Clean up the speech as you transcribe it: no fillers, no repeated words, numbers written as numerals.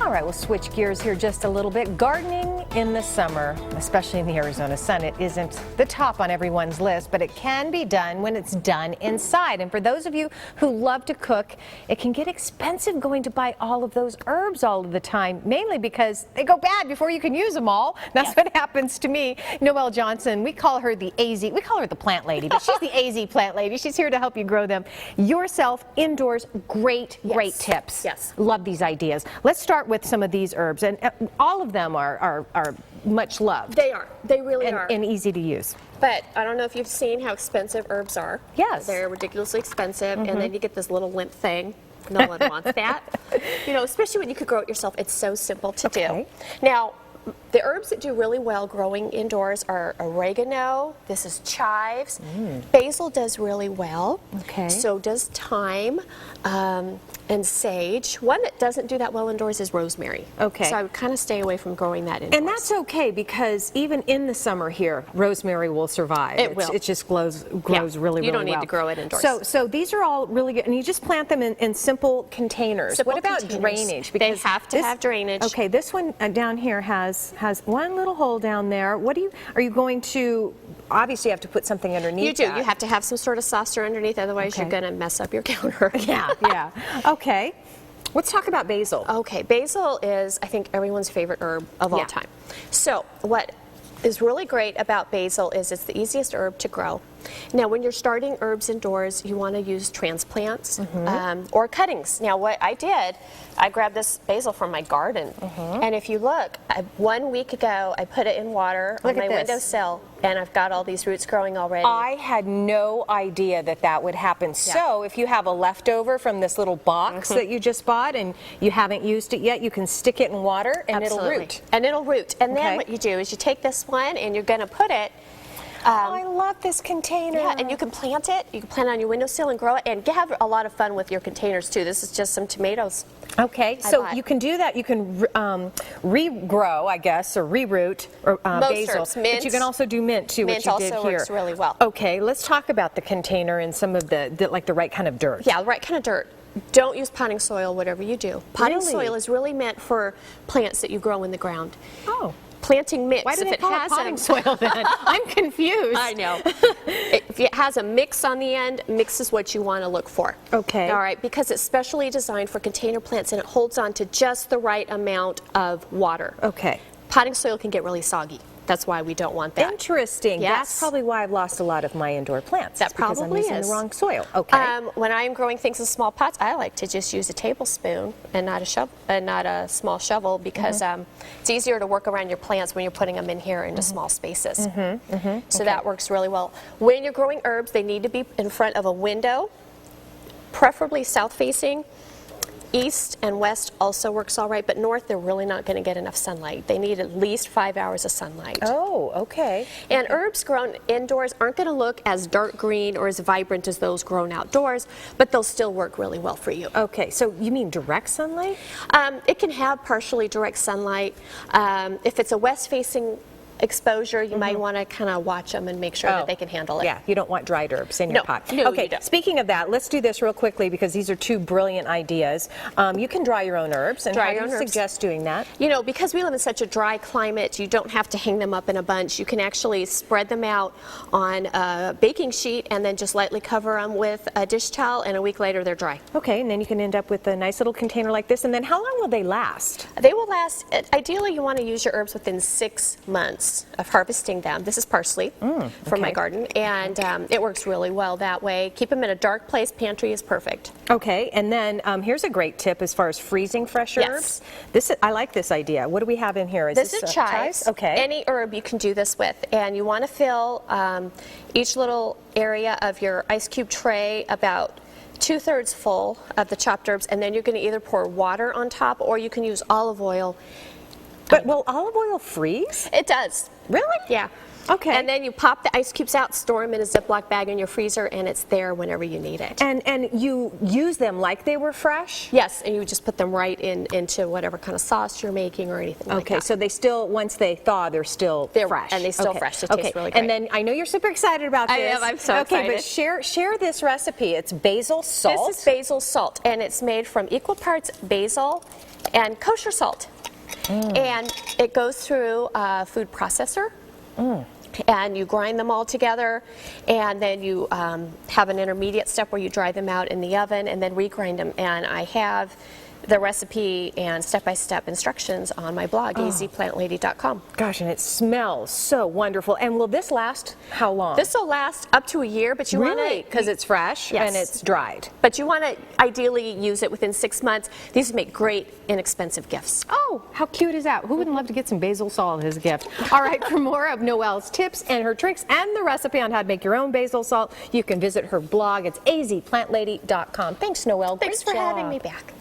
All right, we'll switch gears here just a little bit. Gardening in the summer, especially in the Arizona sun, it isn't the top on everyone's list, but it can be done when it's done inside. And for those of you who love to cook, it can get expensive going to buy all of those herbs all of the time, mainly because they go bad before you can use them all. That's what happens to me. Noelle Johnson, we call her the AZ, we call her the plant lady, but she's the AZ plant lady. She's here to help you grow them yourself indoors. Great tips. Yes. Love these ideas. Let's start with some of these herbs, and all of them are much loved. They are. They really are. And easy to use. But I don't know if you've seen how expensive herbs are. Yes. They're ridiculously expensive, and then you get this little limp thing. No one wants that. You know, especially when you could grow it yourself. It's so simple to do. Now, the herbs that do really well growing indoors are oregano. This is chives. Basil does really well. Okay. So does thyme and sage. One that doesn't do that well indoors is rosemary. Okay. So I would kind of stay away from growing that indoors. And that's okay, because even in the summer here, rosemary will survive. It will. It just grows really, really well. You don't need to grow it indoors. So these are all really good, and you just plant them in simple containers. Simple what about containers. drainage? They have to have drainage. Okay, this one down here has one little hole down there. Are you going to, obviously you have to put something underneath You do. that. You have to have some sort of saucer underneath, otherwise you're going to mess up your counter. Yeah. Okay. Let's talk about basil. Okay, basil is, I think, everyone's favorite herb of all time. So what is really great about basil is it's the easiest herb to grow. Now, when you're starting herbs indoors, you want to use transplants or cuttings. Now, what I did, I grabbed this basil from my garden, and if you look, 1 week ago, I put it in water on my windowsill, and I've got all these roots growing already. I had no idea that would happen. So, if you have a leftover from this little box that you just bought and you haven't used it yet, you can stick it in water and it'll root. And it'll root. And then what you do is you take this one and you're going to put it. I love this container. Yeah, and you can plant it. You can plant it on your windowsill and grow it, and have a lot of fun with your containers too. This is just some tomatoes. Okay, so you can do that. You can regrow, I guess, or reroot basil. Herbs, mint. But you can also do mint too, which you did here. Mint also works really well. Okay, let's talk about the container and some of the right kind of dirt. Yeah, the right kind of dirt. Don't use potting soil, whatever you do. Potting soil is really meant for plants that you grow in the ground. Oh. Planting mix. Why do they call it potting soil then? I'm confused. I know. If it has a mix on the end, mix is what you want to look for. Okay. All right, because it's specially designed for container plants and it holds on to just the right amount of water. Okay. Potting soil can get really soggy. That's why we don't want that. Interesting. Yes. That's probably why I've lost a lot of my indoor plants. That probably because I'm using the wrong soil. Okay. When I'm growing things in small pots, I like to just use a tablespoon and not a shovel, not a small shovel, because it's easier to work around your plants when you're putting them in here into small spaces. So that works really well. When you're growing herbs, they need to be in front of a window, preferably south-facing. East and west also works all right, but north, they're really not going to get enough sunlight. They need at least 5 hours of sunlight. Oh, okay. And herbs grown indoors aren't going to look as dark green or as vibrant as those grown outdoors, but they'll still work really well for you. Okay, so you mean direct sunlight? It can have partially direct sunlight. If it's a west-facing exposure, you might want to kind of watch them and make sure that they can handle it. Yeah, you don't want dried herbs in your pot. No, okay, you don't. Speaking of that, let's do this real quickly because these are two brilliant ideas. You can dry your own herbs, and how do you suggest doing that? You know, because we live in such a dry climate, you don't have to hang them up in a bunch. You can actually spread them out on a baking sheet and then just lightly cover them with a dish towel, and a week later they're dry. Okay, and then you can end up with a nice little container like this, and then how long will they last? They will last, ideally you want to use your herbs within 6 months of harvesting them. This is parsley from my garden, and it works really well that way. Keep them in a dark place. Pantry is perfect. Okay, and then here's a great tip as far as freezing fresh herbs. I like this idea. What do we have in here? This is chives. Okay. Any herb you can do this with, and you want to fill each little area of your ice cube tray about 2/3 full of the chopped herbs, and then you're going to either pour water on top or you can use olive oil. But will olive oil freeze? It does. Really? Yeah. Okay. And then you pop the ice cubes out, store them in a Ziploc bag in your freezer, and it's there whenever you need it. And you use them like they were fresh? Yes, and you just put them right into whatever kind of sauce you're making or anything like that. Okay, so they still, once they thaw, they're fresh. And they're still fresh. They taste really great. And then I know you're super excited about this. I am. I'm so excited. Okay, but share this recipe. It's basil salt. This is basil salt, and it's made from equal parts basil and kosher salt. And it goes through a food processor. And you grind them all together, and then you have an intermediate step where you dry them out in the oven and then regrind them. And I have the recipe and step-by-step instructions on my blog, azplantlady.com. Gosh, and it smells so wonderful. And will this last how long? This will last up to a year, but you want Really? to... Because it's fresh and it's dried. But you want to ideally use it within 6 months. These would make great, inexpensive gifts. Oh, how cute is that? Who wouldn't love to get some basil salt as a gift? All right, for more of Noelle's tips and her tricks and the recipe on how to make your own basil salt, you can visit her blog. It's azplantlady.com. Thanks, Noelle. Thanks Great for having job. me back.